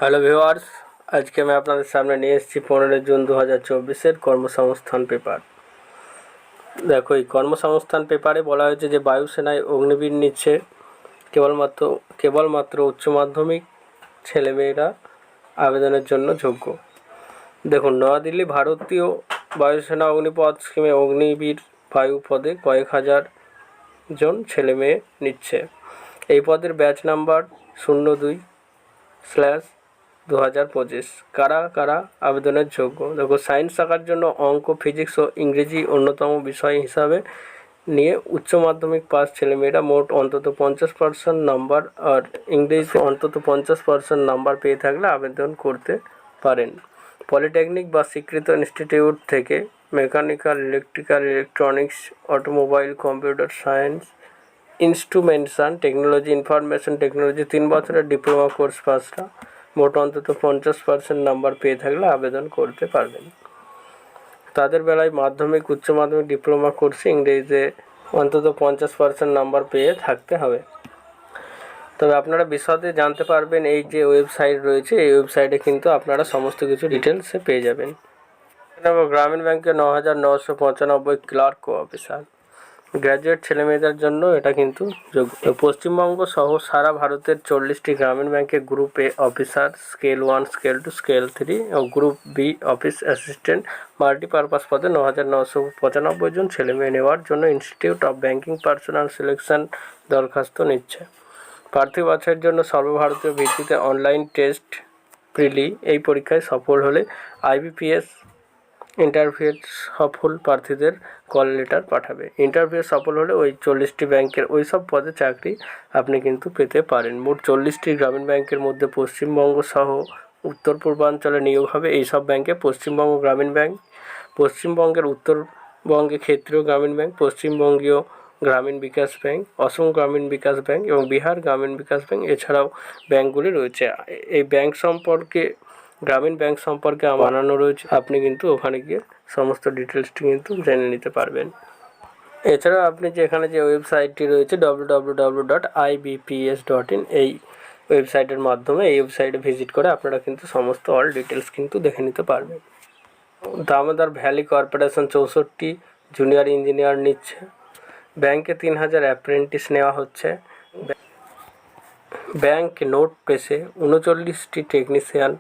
Hello viewers, আজকে আমি আপনাদের সামনে নিয়ে এসেছি 15 জুন 2024-এর কর্মসংস্থান পেপার। দেখো, এই কর্মসংস্থান পেপারে বলা হয়েছে যে বায়ুসেনায় অগ্নিবীর নিচ্ছে কেবলমাত্র উচ্চ মাধ্যমিক ছেলেমেয়েরা আবেদনের জন্য যোগ্য। দেখুন, নয়াদিল্লি ভারতীয় বায়ুসেনা অগ্নিপথ স্কিমে অগ্নিবীর বায়ু পদে কয়েক হাজার জন ছেলেমেয়ে নিচ্ছে। এই পদের ব্যাচ নাম্বার 02/2025। কারা কারা আবেদনের যোগ্য? দেখো, সায়েন্স শাখার জন্য অঙ্ক, ফিজিক্স ও ইংরেজি অন্যতম বিষয় হিসাবে নিয়ে উচ্চ মাধ্যমিক পাস ছেলেমেয়েরা মোট অন্তত 50% নাম্বার আর ইংরেজিতে অন্তত 50% নাম্বার পেয়ে থাকলে আবেদন করতে পারেন। পলিটেকনিক বা স্বীকৃত ইনস্টিটিউট থেকে mechanical, electrical, electronics, automobile, computer science, instrumentation technology, information technology 3 বছরের ডিপ্লোমা কোর্স পাসরা মোট অন্তত 50% নাম্বার পেয়ে থাকলে আবেদন করতে পারবেন। তাদের বেলায় মাধ্যমিক, উচ্চ মাধ্যমিক, ডিপ্লোমা কোর্সে ইংরেজিতে অন্তত 50% নাম্বার পেয়ে থাকতে হবে। তবে আপনারা বিশদে জানতে পারবেন এই যে ওয়েবসাইট রয়েছে, এই ওয়েবসাইটে কিন্তু আপনারা সমস্ত কিছু ডিটেলসে পেয়ে যাবেন। গ্রামীণ ব্যাংকে 9,995 ক্লার্ক ও অফিসার গ্র্যাজুয়েট ছেলেমেয়েদের জন্য এটা কিন্তু যোগ্য। পশ্চিমবঙ্গ সহ সারা ভারতের 40টি গ্রামীণ ব্যাংকে group A officer, scale 1, scale 2, scale 3 ও group B office assistant multipurpose পদে 9,995 জন ছেলেমেয়ে নেওয়ার জন্য Institute of Banking Personnel Selection দরখাস্ত নিচ্ছে। প্রার্থী বাছাইয়ের জন্য সর্বভারতীয় ভিত্তিতে অনলাইন টেস্ট প্রিলি এই পরীক্ষায় সফল হলে IBPS ইন্টারভিউ সফল প্রার্থীদের কল লেটার পাঠাবে। ইন্টারভিউ সফল হলে ওই 40টি ব্যাংকের ওই সব পদে চাকরি আপনি কিন্তু পেতে পারেন। মোট 40টি গ্রামীণ ব্যাংকের মধ্যে পশ্চিমবঙ্গ সহ উত্তর পূর্বাঞ্চলে নিয়োগ হবে এই সব ব্যাংকে: পশ্চিমবঙ্গ গ্রামীণ ব্যাংক, পশ্চিমবঙ্গের উত্তরবঙ্গে ক্ষেত্রীয় গ্রামীণ ব্যাংক, পশ্চিমবঙ্গীয় গ্রামীণ বিকাশ ব্যাংক, অসম গ্রামীণ বিকাশ ব্যাংক এবং বিহার গ্রামীণ বিকাশ ব্যাংক। এছাড়াও ব্যাংকগুলি রয়েছে। এই ব্যাংক সম্পর্কে, গ্রামীণ ব্যাংক সম্পর্কে বানানো রয়েছে, আপনি কিন্তু ওখানে গিয়ে সমস্ত ডিটেলসটি কিন্তু জেনে নিতে পারবেন। এছাড়াও আপনি যে এখানে যে ওয়েবসাইটটি রয়েছে www.ibps.in, এই ওয়েবসাইটের মাধ্যমে এই ওয়েবসাইটে ভিজিট করে আপনারা কিন্তু সমস্ত অল ডিটেলস কিন্তু দেখে নিতে পারবেন। Damodar valley corporation 64 junior engineer নিচ্ছে। ব্যাংকে 3000 অ্যাপ্রেন্টিস নেওয়া হচ্ছে। ব্যাংক নোট প্রেসে 39টি টেকনিশিয়ান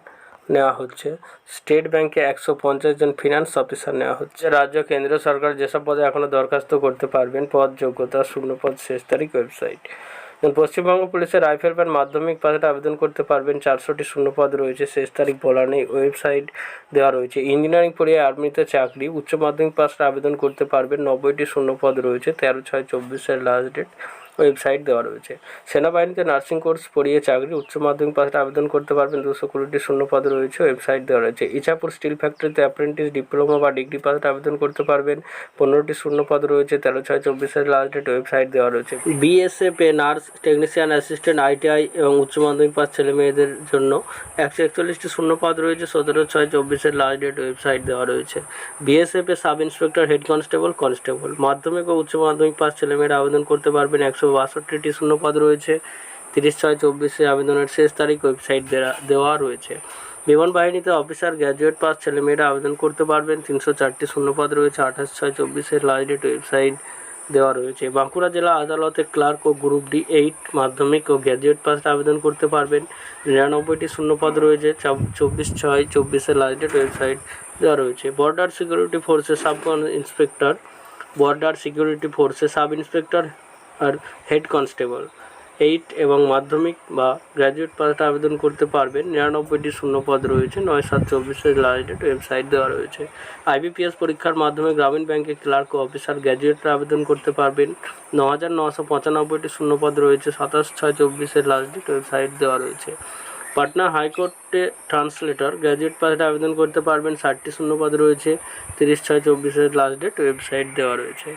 নেওয়া হচ্ছে। স্টেট ব্যাংকে 150 জন ফিনান্স অফিসার নেওয়া হচ্ছে। রাজ্য কেন্দ্রীয় সরকার যেসব পদে এখনও দরখাস্ত করতে পারবেন: পদ, যোগ্যতা, শূন্যপদ, শেষ তারিখ, ওয়েবসাইট। পশ্চিমবঙ্গ পুলিশের রাইফেল ব্যান্ড মাধ্যমিক পাশে আবেদন করতে পারবেন। 400টি শূন্যপদ রয়েছে, শেষ তারিখ বলা নেই, ওয়েবসাইট দেওয়া রয়েছে। ইঞ্জিনিয়ারিং পড়িয়ে আর্মিতে চাকরি, উচ্চ মাধ্যমিক পাশে আবেদন করতে পারবেন। 90টি শূন্যপদ রয়েছে, 13/6/24 লাস্ট ডেট, ওয়েবসাইট দেওয়া রয়েছে। সেনাবাহিনীতে নার্সিং কোর্স পড়িয়ে চাকরি, উচ্চ মাধ্যমিক পাশে আবেদন করতে পারবেন। 220টি শূন্যপদ রয়েছে, ওয়েবসাইট দেওয়া রয়েছে। ইছাপুর স্টিল ফ্যাক্টরিতে অ্যাপ্রেন্টিস, ডিপ্লোমা বা ডিগ্রি পাশে আবেদন করতে পারবেন। 15টি শূন্যপদ রয়েছে, 13/6/24 লাস্ট ডেট, ওয়েবসাইট দেওয়া রয়েছে। BSF a nurse, technician, assistant, ITI এবং উচ্চ মাধ্যমিক পাস ছেলে মেয়েদের জন্য 141টি শূন্যপদ রয়েছে, 17/6/24 লাস্ট ডেট, ওয়েবসাইট দেওয়া রয়েছে। BSF এ sub inspector, head constable, constable. মাধ্যমিক ও উচ্চ মাধ্যমিক পাস ছেলেমেয়েরা আবেদন করতে পারবেন। 162টি শূন্যপদ রয়েছে, 30/6/24 আবেদনের শেষ তারিখ, ওয়েবসাইট দেওয়া রয়েছে। বিমান বাহিনীতে অফিসার, গ্র্যাজুয়েট পাস ছেলেমেয়েরা আবেদন করতে পারবেন। 304টি শূন্যপদ রয়েছে, 28/6/24 লাস্ট ডেট, ওয়েবসাইট দেওয়া রয়েছে। বাঁকুড়া জেলা আদালতে ক্লার্ক ও গ্রুপ ডি 8 মাধ্যমিক ও গ্র্যাজুয়েট পাস আবেদন করতে পারবেন। 99টি শূন্যপদ রয়েছে, 24/6/24 লাস্ট ডেট, ওয়েবসাইট দেওয়া রয়েছে। বর্ডার সিকিউরিটি ফোর্সে সাব ইন্সপেক্টর, বর্ডার সিকিউরিটি ফোর্সে সাব ইন্সপেক্টর আর হেড কনস্টেবল 8 এবং মাধ্যমিক বা গ্র্যাজুয়েট পাসে আবেদন করতে পারবেন। 99টি শূন্যপদ রয়েছে, 9/7/24 লাস্ট ডেট, ওয়েবসাইট দেওয়া রয়েছে। IBPS পরীক্ষার মাধ্যমে গ্রামীণ ব্যাংকে ক্লার্ক ও অফিসার গ্র্যাজুয়েটরা আবেদন করতে পারবেন। 9,995টি শূন্যপদ রয়েছে, 27/6/24 লাস্ট ডেট, ওয়েবসাইট দেওয়া রয়েছে। পাটনা হাইকোর্টে ট্রান্সলেটর গ্র্যাজুয়েট পাসে আবেদন করতে পারবেন। 60টি শূন্যপদ রয়েছে, 30/6/24 লাস্ট ডেট, ওয়েবসাইট দেওয়া রয়েছে।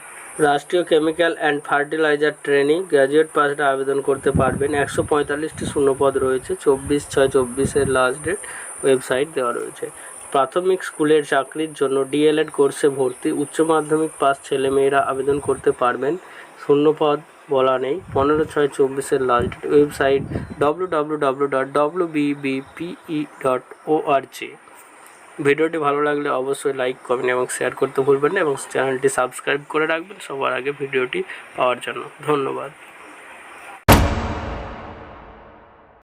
রাষ্ট্রীয় chemical and fertiliser training graduate পাসে আবেদন করতে পারবেন। 145টি শূন্যপদ রয়েছে, 24/6/24 লাস্ট ডেট, ওয়েবসাইট দেওয়া রয়েছে। প্রাথমিক স্কুলের চাকরির জন্য DLED কোর্সে ভর্তি, উচ্চ মাধ্যমিক পাস ছেলেমেয়েরা আবেদন করতে পারবেন। শূন্যপদ বলা নেই। 15/6/24 লাস্ট ডেট। Website www.wbbpe.org। ভিডিওটি ভালো লাগলে অবশ্যই লাইক, কমেন্ট এবং শেয়ার করতে ভুলবেন না এবং চ্যানেলটি সাবস্ক্রাইব করে রাখবেন সবার আগে ভিডিওটি পাওয়ার জন্য। ধন্যবাদ।